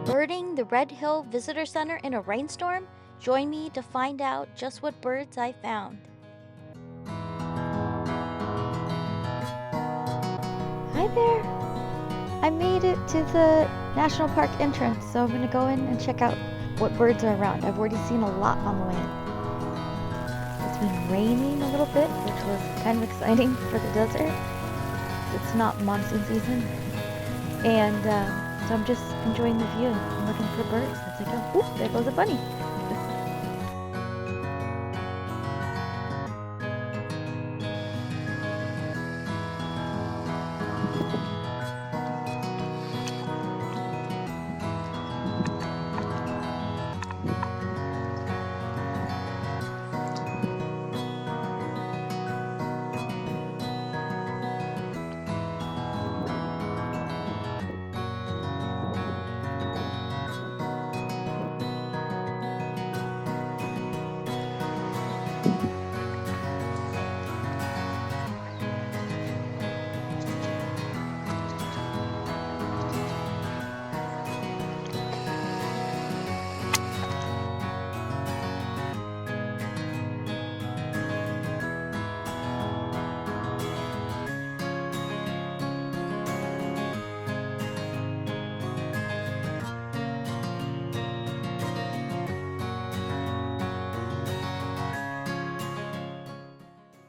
Birding the Red Hill Visitor Center in a rainstorm? Join me to find out just what birds I found. Hi there! I made it to the National Park entrance, so I'm going to go in and check out what birds are around. I've already seen a lot on the way in. It's been raining a little bit, which was kind of exciting for the desert. It's not monsoon season. And so I'm just enjoying the view and looking for birds as I go. Ooh, there goes a bunny.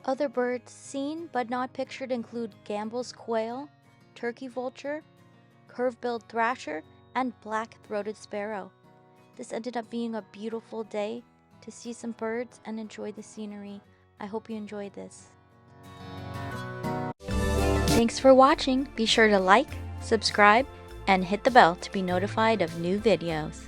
Other birds seen but not pictured include Gambel's quail, turkey vulture, curve-billed thrasher, and black-throated sparrow. This ended up being a beautiful day to see some birds and enjoy the scenery. I hope you enjoyed this. Thanks for watching. Be sure to like, subscribe, and hit the bell to be notified of new videos.